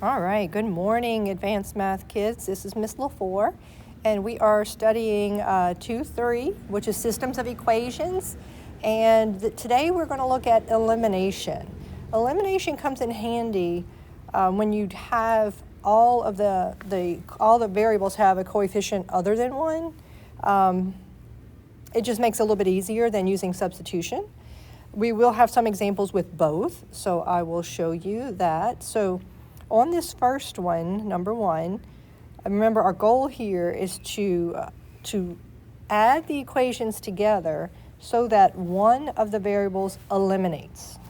All right, good morning, advanced math kids. This is Miss Lefort, and we are studying 2-3, which is systems of equations. And today we're going to look at elimination. Elimination comes in handy when you have all of the variables have a coefficient other than one. It just makes it a little bit easier than using substitution. We will have some examples with both, so I will show you that. So on this first one, number one, remember our goal here is to add the equations together so that one of the variables eliminates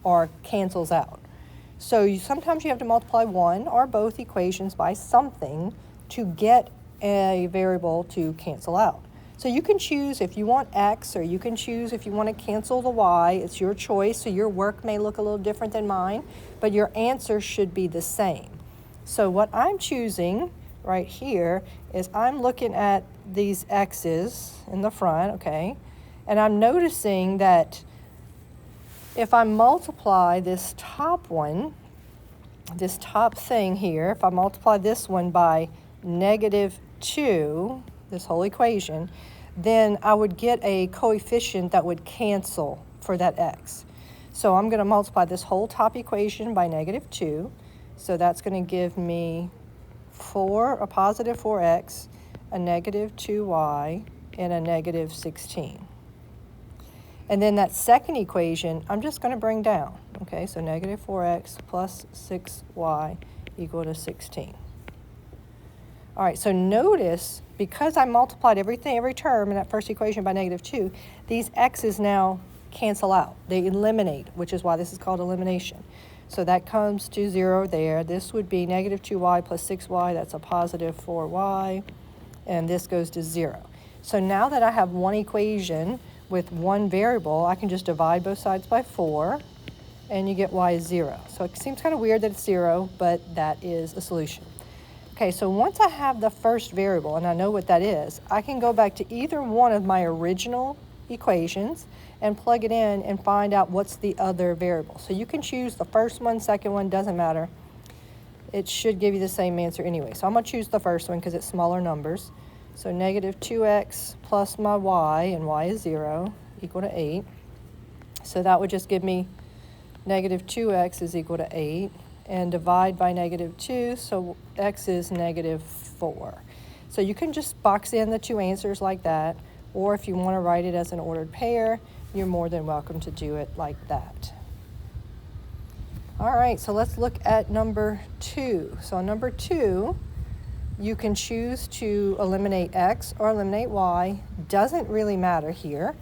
or cancels out. So sometimes you have to multiply one or both equations by something to get a variable to cancel out. So you can choose if you want x, or you can choose if you want to cancel the y. It's your choice, so your work may look a little different than mine, but your answer should be the same. So what I'm choosing right here is I'm looking at these x's in the front, okay, and I'm noticing that if I multiply this top one, this top thing here, if I multiply this one by -2, this whole equation, then I would get a coefficient that would cancel for that x. So I'm going to multiply this whole top equation by -2. So that's going to give me a positive 4x, a -2y, and a -16. And then that second equation, I'm just going to bring down. Okay, so -4x plus 6y equal to 16. All right, so notice, because I multiplied every term in that first equation by -2, these x's now cancel out. They eliminate, which is why this is called elimination. So that comes to 0 there. This would be -2y plus 6y. That's a positive 4y. And this goes to 0. So now that I have one equation with one variable, I can just divide both sides by 4, and you get y is 0. So it seems kind of weird that it's 0, but that is a solution. Okay, so once I have the first variable and I know what that is, I can go back to either one of my original equations and plug it in and find out what's the other variable. So you can choose the first one, second one, doesn't matter. It should give you the same answer anyway. So I'm going to choose the first one because it's smaller numbers. So -2x plus my y, and y is 0, equal to 8. So that would just give me -2x is equal to 8. And divide by -2, so x is -4. So you can just box in the two answers like that, or if you want to write it as an ordered pair, you're more than welcome to do it like that. All right, so let's look at number 2. So on number 2, you can choose to eliminate x or eliminate y. Doesn't really matter here.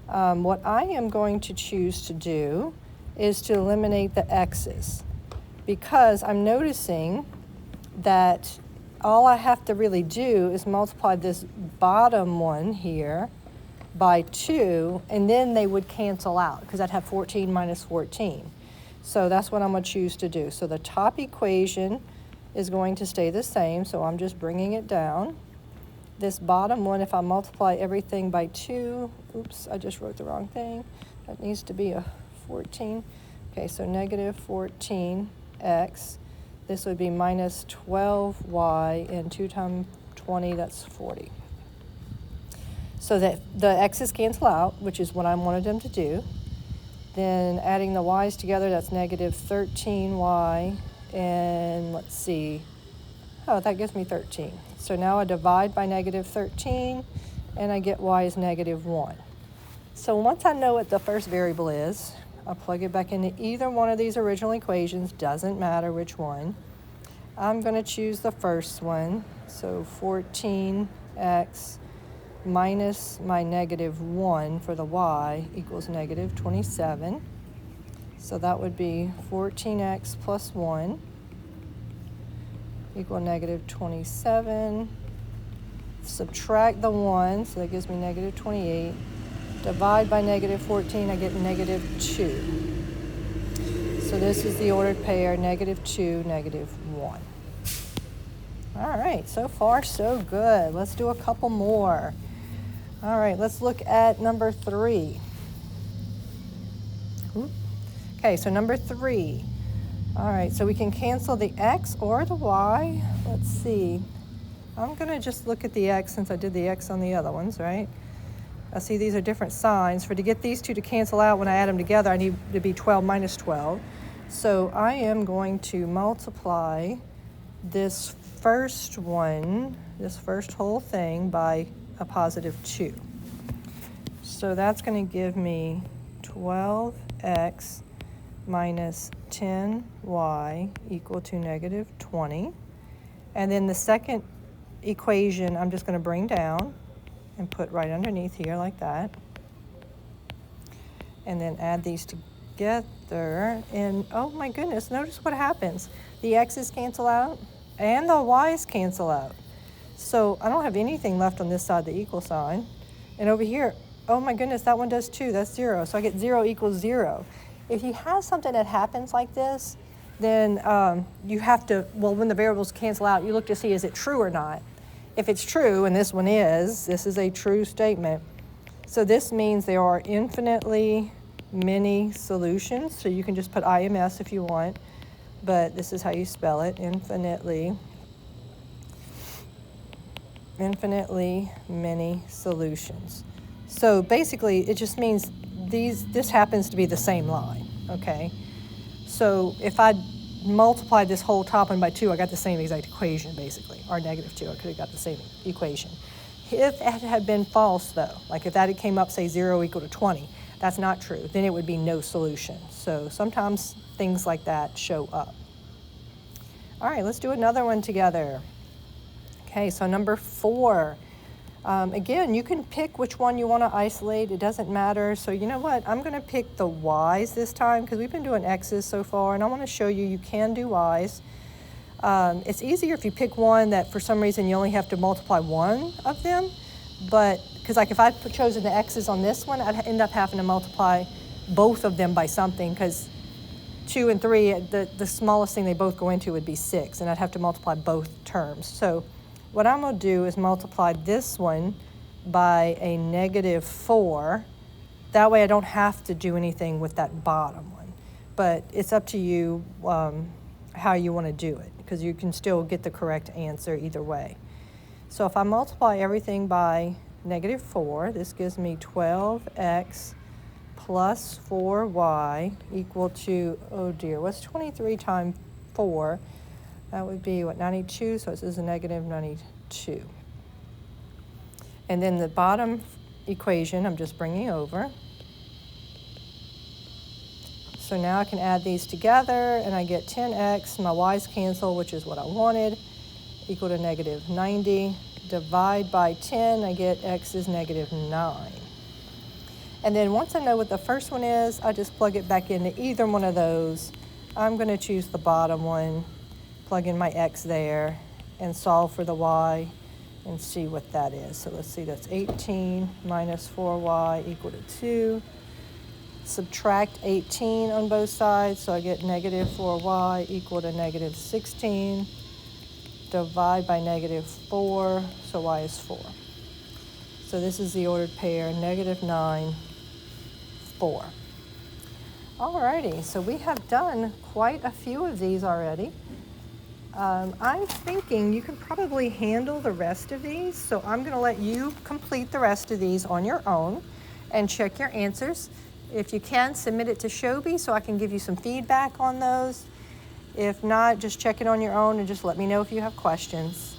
What I am going to choose to do is to eliminate the x's, because I'm noticing that all I have to really do is multiply this bottom one here by 2, and then they would cancel out, because I'd have 14 minus 14. So that's what I'm going to choose to do. So the top equation is going to stay the same, so I'm just bringing it down. This bottom one, if I multiply everything by 2, oops, I just wrote the wrong thing. That needs to be a 14. Okay, so -14x. This would be -12y, and 2 times 20, that's 40. So that the x's cancel out, which is what I wanted them to do. Then adding the y's together, that's -13y, and let's see. Oh, that gives me 13. So now I divide by -13, and I get y is -1. So once I know what the first variable is, I'll plug it back into either one of these original equations, doesn't matter which one. I'm going to choose the first one, so 14x minus my -1 for the y equals -27. So that would be 14x plus 1 equal -27. Subtract the 1, so that gives me -28. Divide by -14, I get -2. So this is the ordered pair, -2, -1. All right, so far so good. Let's do a couple more. All right, let's look at number 3. Okay, so number 3. All right, so we can cancel the x or the y. Let's see. I'm going to just look at the x since I did the x on the other ones, right? I see these are different signs. To get these two to cancel out when I add them together, I need to be 12 minus 12. So I am going to multiply this first one, this first whole thing, by a positive 2. So that's going to give me 12x minus 10y equal to negative 20. And then the second equation I'm just going to bring down and put right underneath here like that. And then add these together. And oh my goodness, notice what happens. The x's cancel out and the y's cancel out. So I don't have anything left on this side, the equal sign. And over here, oh my goodness, that one does too, that's 0. So I get 0 equals 0. If you have something that happens like this, then you have to, well, when the variables cancel out, you look to see is it true or not. If it's true, and this one is, this is a true statement. So this means there are infinitely many solutions. So you can just put IMS if you want, but this is how you spell it, infinitely many solutions. So basically, it just means this happens to be the same line, okay? So if I multiply this whole top one by 2, I got the same exact equation, basically, or negative 2, I could have got the same equation. If it had been false, though, like if that had came up, say 0 equal to 20, that's not true. Then it would be no solution. So sometimes things like that show up. All right, let's do another one together. Okay, so number 4. Again, you can pick which one you want to isolate. It doesn't matter. So you know what? I'm going to pick the y's this time because we've been doing x's so far, and I want to show you can do y's. It's easier if you pick one that for some reason you only have to multiply one of them, but because like if I'd chosen the x's on this one, I'd end up having to multiply both of them by something because 2 and 3, the smallest thing they both go into would be 6, and I'd have to multiply both terms. So what I'm going to do is multiply this one by a negative 4. That way I don't have to do anything with that bottom one. But it's up to you how you want to do it, because you can still get the correct answer either way. So if I multiply everything by negative 4, this gives me 12x plus 4y equal to, oh dear, what's 23 times 4? That would be, what, 92? So this is a negative 92. And then the bottom equation, I'm just bringing over. So now I can add these together, and I get 10x, my y's cancel, which is what I wanted, equal to negative 90. Divide by 10, I get x is negative 9. And then once I know what the first one is, I just plug it back into either one of those. I'm going to choose the bottom one, plug in my x there, and solve for the y and see what that is. So let's see, that's 18 minus 4y equal to 2. Subtract 18 on both sides, so I get negative 4y equal to negative 16. Divide by negative 4, so y is 4. So this is the ordered pair, negative 9, 4. Alrighty, so we have done quite a few of these already. I'm thinking you can probably handle the rest of these, so I'm going to let you complete the rest of these on your own and check your answers. If you can, submit it to Shobi so I can give you some feedback on those. If not, just check it on your own and just let me know if you have questions.